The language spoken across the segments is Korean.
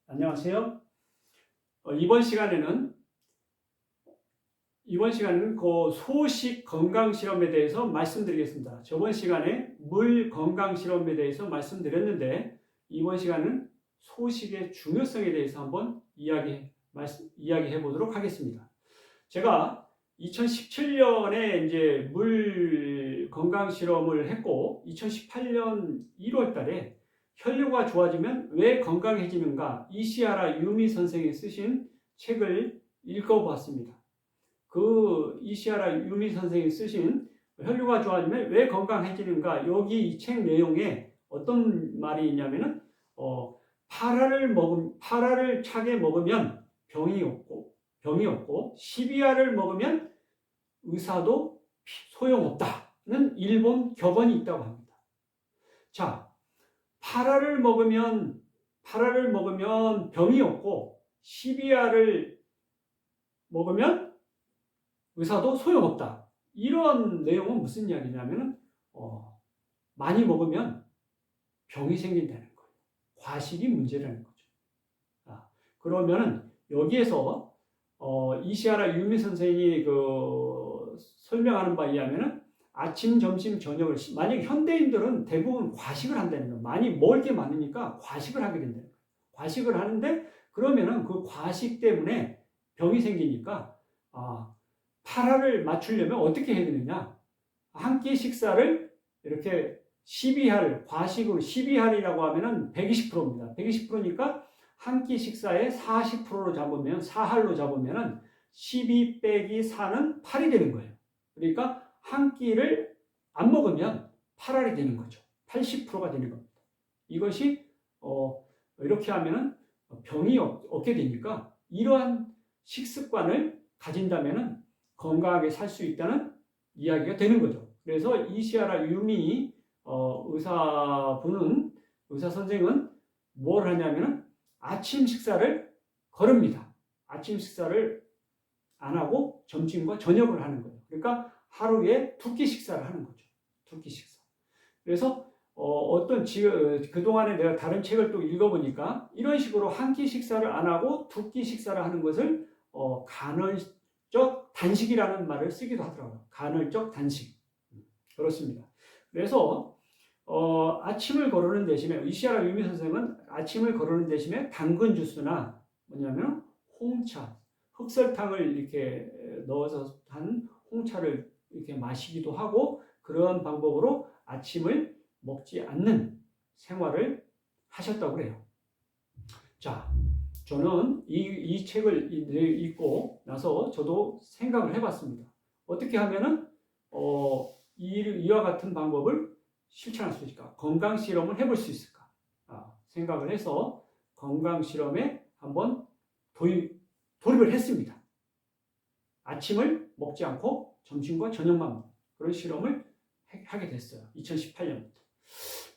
안녕하세요. 이번 시간에는 그 소식 건강 실험에 대해서 말씀드리겠습니다. 저번 시간에 물 건강 실험에 대해서 말씀드렸는데 이번 시간은 소식의 중요성에 대해서 한번 이야기해 보도록 하겠습니다. 제가 2017년에 이제 물 건강 실험을 했고 2018년 1월 달에 혈류가 좋아지면 왜 건강해지는가 이시하라 유미 선생이 쓰신 책을 읽어봤습니다. 그 이시하라 유미 선생이 쓰신 혈류가 좋아지면 왜 건강해지는가 여기 이 책 내용에 어떤 말이 있냐면은 파라를 차게 먹으면 병이 없고 12알을 먹으면 의사도 소용없다는 일본 격언이 있다고 합니다. 자, 파라를 먹으면 병이 없고 12알을 먹으면 의사도 소용없다. 이런 내용은 무슨 이야기냐면은 많이 먹으면 병이 생긴다는 거예요. 과식이 문제라는 거죠. 그러면은 여기에서 이시하라 유미 선생이 설명하는 바에 의하면은 아침, 점심, 저녁을 만약 현대인들은 대부분 과식을 한다는 거예요. 많이 먹을 게 많으니까 과식을 하게 된다는 거예요. 과식을 하는데 그러면은 그 과식 때문에 병이 생기니까 파라를 맞추려면 어떻게 해야 되느냐? 한 끼 식사를 이렇게 12할 과식으로 12할이라고 하면은 120%입니다. 120%니까 한 끼 식사에 40%로 잡으면 4할로 잡으면은 12 빼기 4는 8이 되는 거예요. 그러니까 한 끼를 안 먹으면 8알이 되는 거죠. 80%가 되는 겁니다. 이것이 이렇게 하면은 병이 없게 되니까 이러한 식습관을 가진다면은 건강하게 살 수 있다는 이야기가 되는 거죠. 그래서 이시하라 유미 의사 선생은 뭘 하냐면은 아침 식사를 거릅니다. 아침 식사를 안 하고 점심과 저녁을 하는 거예요. 그러니까 하루에 2끼 식사를 하는 거죠. 2끼 식사. 그래서 그동안에 내가 다른 책을 또 읽어보니까 이런 식으로 한 끼 식사를 안 하고 2끼 식사를 하는 것을 간헐적 단식이라는 말을 쓰기도 하더라고요. 간헐적 단식. 그렇습니다. 그래서 아침을 거르는 대신에 이시하라 유미 선생은 아침을 거르는 대신에 당근 주스나 뭐냐면 홍차, 흑설탕을 이렇게 넣어서 한 홍차를 이렇게 마시기도 하고 그런 방법으로 아침을 먹지 않는 생활을 하셨다고 그래요. 자, 저는 이 책을 읽고 나서 저도 생각을 해봤습니다. 어떻게 하면은 이와 같은 방법을 실천할 수 있을까? 건강 실험을 해볼 수 있을까? 생각을 해서 건강 실험에 한번 돌입을 했습니다. 아침을 먹지 않고 점심과 저녁만 먹는 그런 실험을 하게 됐어요. 2018년부터.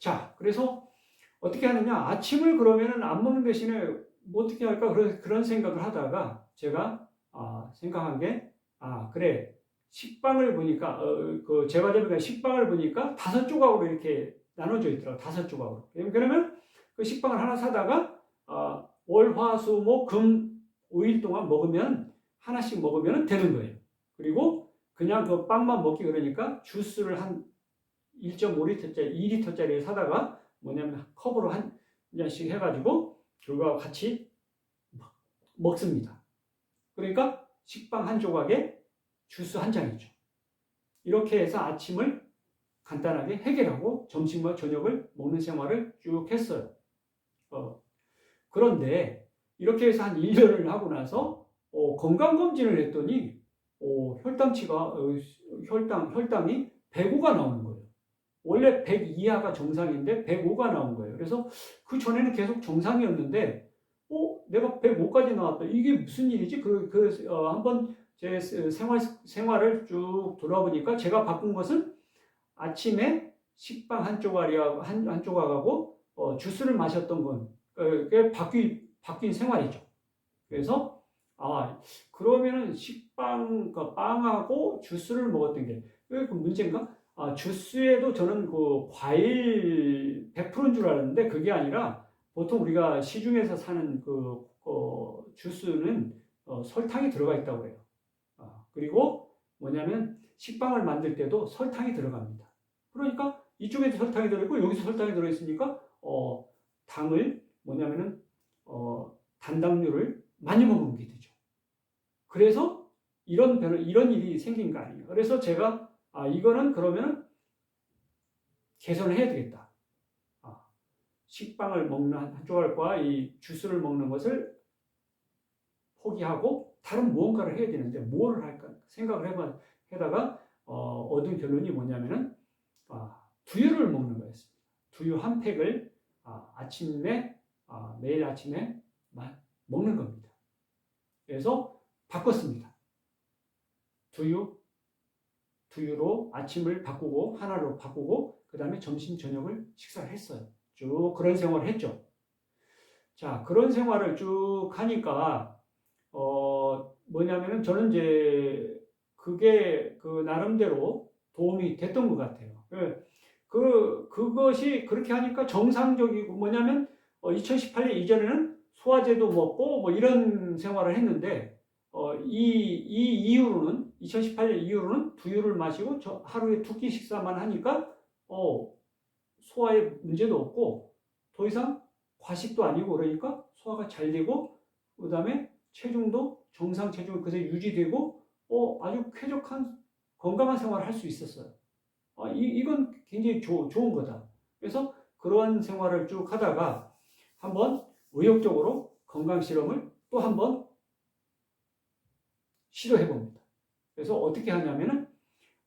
자, 그래서 어떻게 하느냐? 아침을 그러면은 안 먹는 대신에 뭐 어떻게 할까? 그런 생각을 하다가 제가 생각한 게 그래. 식빵을 보니까 제과점에 식빵을 보니까 5조각으로 이렇게 나눠져 있더라고요. 5조각으로. 그러면 그 식빵을 하나 사다가 월, 화, 수, 목, 금 5일 동안 먹으면 하나씩 먹으면 되는 거예요. 그리고 그냥 그 빵만 먹기 그러니까 주스를 한 1.5리터짜리, 2리터짜리를 사다가 뭐냐면 컵으로 한 잔씩 해가지고 그거와 같이 먹습니다. 그러니까 식빵 한 조각에 주스 한 잔이죠. 이렇게 해서 아침을 간단하게 해결하고 점심과 저녁을 먹는 생활을 쭉 했어요. 그런데 이렇게 해서 한 1년을 하고 나서 건강검진을 했더니 혈당이 105가 나오는 거예요. 원래 100 이하가 정상인데 105가 나온 거예요. 그래서 그 전에는 계속 정상이었는데 내가 105까지 나왔다. 이게 무슨 일이지? 한번 제 생활을 쭉 돌아보니까 제가 바꾼 것은 아침에 식빵 한 조각하고 주스를 마셨던 건 그게 바뀐 생활이죠. 그래서 그러면은 식빵, 빵하고 주스를 먹었던 게 그 문제인가? 주스에도 저는 그 과일 100%인 줄 알았는데 그게 아니라 보통 우리가 시중에서 사는 주스는 설탕이 들어가 있다고 해요. 그리고 뭐냐면 식빵을 만들 때도 설탕이 들어갑니다. 그러니까 이쪽에도 설탕이 들어있고 여기서 설탕이 들어있으니까 당을 뭐냐면은 단당류를 많이 먹는 게 되죠. 그래서 이런 일이 생긴 거 아니에요. 그래서 제가 이거는 그러면 개선을 해야 되겠다. 식빵을 먹는 한 조각과 이 주스를 먹는 것을 포기하고 다른 무언가를 해야 되는데 뭐를 할까 생각을 해다가 얻은 결론이 뭐냐면은 두유를 먹는 거였습니다. 두유 한 팩을 아침에 매일 아침에 먹는 겁니다. 그래서 바꿨습니다. 두유로 아침을 바꾸고 하나로 바꾸고 그 다음에 점심 저녁을 식사를 했어요. 쭉 그런 생활을 했죠. 자, 그런 생활을 쭉 하니까 뭐냐면은 저는 이제 그게 나름대로 도움이 됐던 것 같아요. 그것이 그렇게 하니까 정상적이고 뭐냐면 2018년 이전에는 소화제도 먹고 뭐 이런 생활을 했는데 이 이후로는 2018년 이후로는 두유를 마시고 하루에 2끼 식사만 하니까 소화에 문제도 없고 더 이상 과식도 아니고 그러니까 소화가 잘 되고 그 다음에 체중도 정상 체중이 그대로 유지되고 아주 쾌적한 건강한 생활을 할 수 있었어요. 이건 굉장히 좋은 거다. 그래서 그러한 생활을 쭉 하다가 한번 의욕적으로 건강 실험을 또 한번 시도해 봅니다. 그래서 어떻게 하냐면은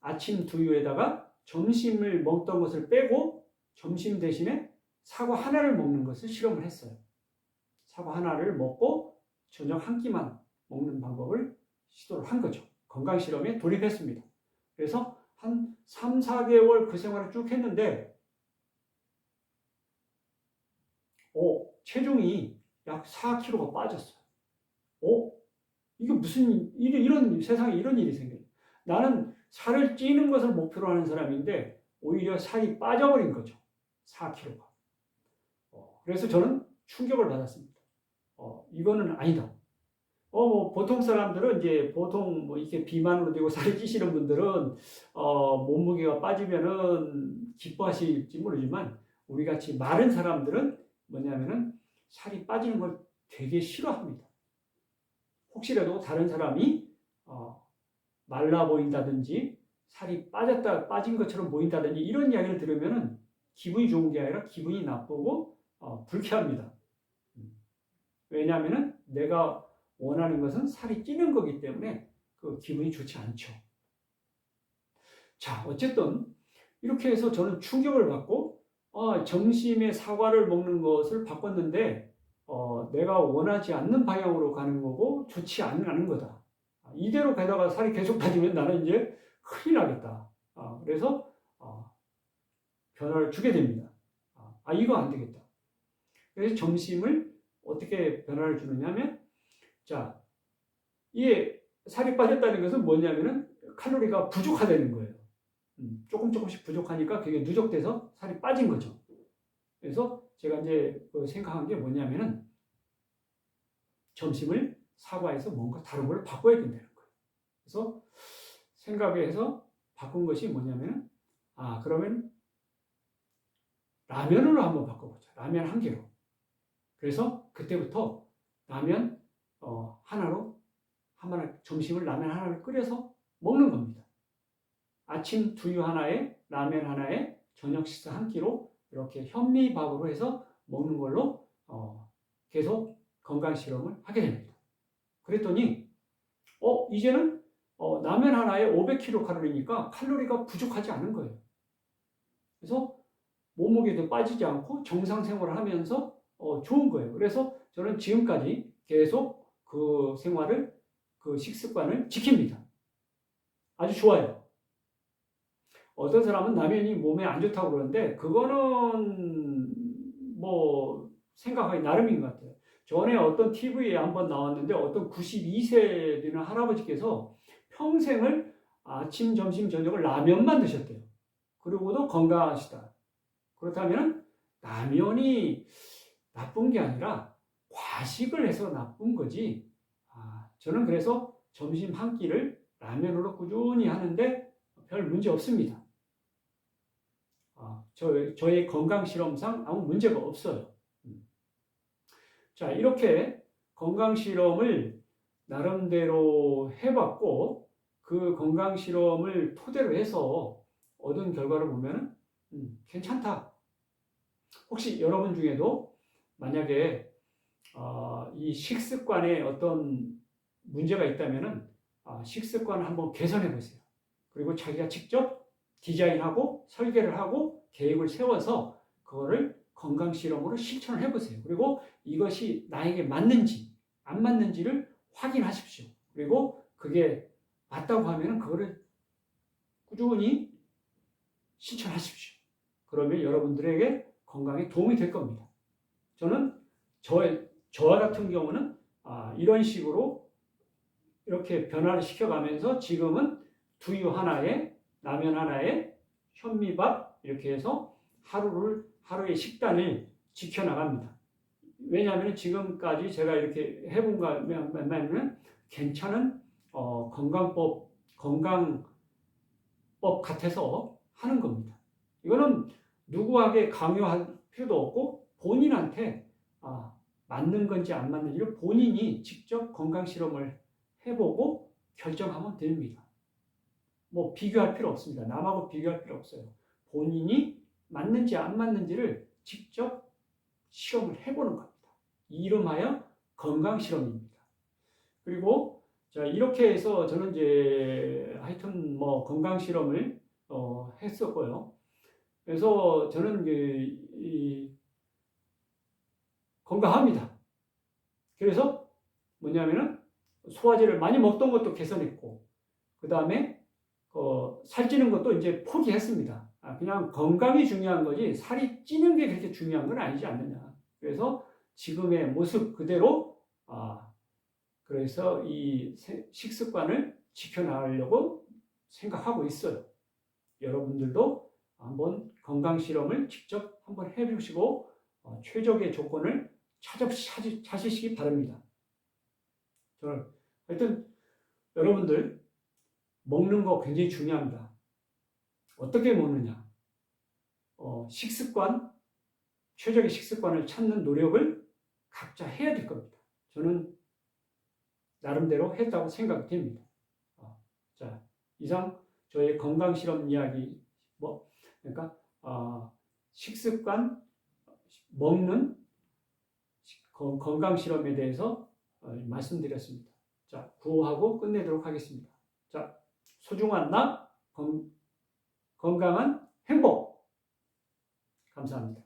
아침 두유에다가 점심을 먹던 것을 빼고 점심 대신에 사과 하나를 먹는 것을 실험을 했어요. 사과 하나를 먹고 저녁 한 끼만 먹는 방법을 시도를 한 거죠. 건강 실험에 돌입했습니다. 그래서 한 3, 4개월 그 생활을 쭉 했는데 체중이 약 4kg가 빠졌어요. 이게 무슨 이런 세상에 이런 일이 생겨요. 나는 살을 찌는 것을 목표로 하는 사람인데 오히려 살이 빠져버린 거죠. 4kg가. 그래서 저는 충격을 받았습니다. 이거는 아니다. 보통 사람들은 이제 보통 뭐 이렇게 비만으로 되고 살이 찌시는 분들은 몸무게가 빠지면은 기뻐하실지 모르지만 우리 같이 마른 사람들은 뭐냐면은 살이 빠지는 걸 되게 싫어합니다. 혹시라도 다른 사람이 말라 보인다든지 살이 빠진 것처럼 보인다든지 이런 이야기를 들으면은 기분이 좋은 게 아니라 기분이 나쁘고 불쾌합니다. 왜냐하면은 내가 원하는 것은 살이 찌는 거기 때문에 그 기분이 좋지 않죠. 자, 어쨌든 이렇게 해서 저는 충격을 받고 점심에 사과를 먹는 것을 바꿨는데 내가 원하지 않는 방향으로 가는 거고 좋지 않은 거다. 이대로 가다가 살이 계속 빠지면 나는 이제 큰일 나겠다. 그래서 변화를 주게 됩니다. 이거 안 되겠다. 그래서 점심을 어떻게 변화를 주느냐면 자, 이게 살이 빠졌다는 것은 뭐냐면은 칼로리가 부족하다는 거예요. 조금씩 부족하니까 그게 누적돼서 살이 빠진 거죠. 그래서 제가 이제 생각한 게 뭐냐면은 점심을 사과해서 뭔가 다른 걸 바꿔야 된다는 거예요. 그래서 생각해서 바꾼 것이 뭐냐면은 그러면 라면으로 한번 바꿔보자. 라면 한 개로. 그래서 그때부터 라면 하나로 점심을 라면 하나를 끓여서 먹는 겁니다. 아침 두유 하나에 라면 하나에 저녁 식사 한 끼로 이렇게 현미밥으로 해서 먹는 걸로 계속 건강 실험을 하게 됩니다. 그랬더니 이제는 라면 하나에 500kcal니까 칼로리가 부족하지 않은 거예요. 그래서 몸무게도 빠지지 않고 정상 생활을 하면서 좋은 거예요. 그래서 저는 지금까지 계속 그 생활을 그 식습관을 지킵니다. 아주 좋아요. 어떤 사람은 라면이 몸에 안 좋다고 그러는데 그거는 뭐 생각하기 나름인 것 같아요. 전에 어떤 TV에 한번 나왔는데 어떤 92세 되는 할아버지께서 평생을 아침, 점심, 저녁을 라면만 드셨대요. 그리고도 건강하시다. 그렇다면 라면이 나쁜 게 아니라 과식을 해서 나쁜 거지. 저는 그래서 점심 한 끼를 라면으로 꾸준히 하는데 별 문제 없습니다. 저의 건강 실험상 아무 문제가 없어요. 자, 이렇게 건강 실험을 나름대로 해봤고, 그 건강 실험을 토대로 해서 얻은 결과를 보면 괜찮다. 혹시 여러분 중에도 만약에 이 식습관에 어떤 문제가 있다면 식습관을 한번 개선해 보세요. 그리고 자기가 직접 디자인하고 설계를 하고 계획을 세워서 그거를 건강 실험으로 실천을 해보세요. 그리고 이것이 나에게 맞는지 안 맞는지를 확인하십시오. 그리고 그게 맞다고 하면 그거를 꾸준히 실천하십시오. 그러면 여러분들에게 건강에 도움이 될 겁니다. 저는 저와 같은 경우는 이런 식으로 이렇게 변화를 시켜가면서 지금은 두유 하나에 라면 하나에 현미밥 이렇게 해서 하루의 식단을 지켜나갑니다. 왜냐하면 지금까지 제가 이렇게 해본 거면 괜찮은 건강법 같아서 하는 겁니다. 이거는 누구에게 강요할 필요도 없고 본인한테 맞는 건지 안 맞는지를 본인이 직접 건강 실험을 해보고 결정하면 됩니다. 뭐 비교할 필요 없습니다. 남하고 비교할 필요 없어요. 본인이 맞는지 안 맞는지를 직접 실험을 해보는 겁니다. 이름하여 건강 실험입니다. 그리고 자, 이렇게 해서 저는 이제 하여튼 뭐 건강 실험을 했었고요. 그래서 저는 건강합니다. 그래서 뭐냐면은 소화제를 많이 먹던 것도 개선했고, 그 다음에 살찌는 것도 이제 포기했습니다. 그냥 건강이 중요한 거지 살이 찌는 게 그렇게 중요한 건 아니지 않느냐. 그래서 지금의 모습 그대로 그래서 이 식습관을 지켜나가려고 생각하고 있어요. 여러분들도 한번 건강 실험을 직접 한번 해보시고 최적의 조건을 찾으시기 바랍니다. 저는 하여튼 여러분들 먹는 거 굉장히 중요합니다. 어떻게 먹느냐? 식습관, 최적의 식습관을 찾는 노력을 각자 해야 될 겁니다. 저는 나름대로 했다고 생각이 됩니다. 자, 이상 저의 건강 실험 이야기, 그러니까 식습관, 먹는 건강 실험에 대해서 말씀드렸습니다. 자, 구호하고 끝내도록 하겠습니다. 자, 소중한 나, 건강한 행복. 감사합니다.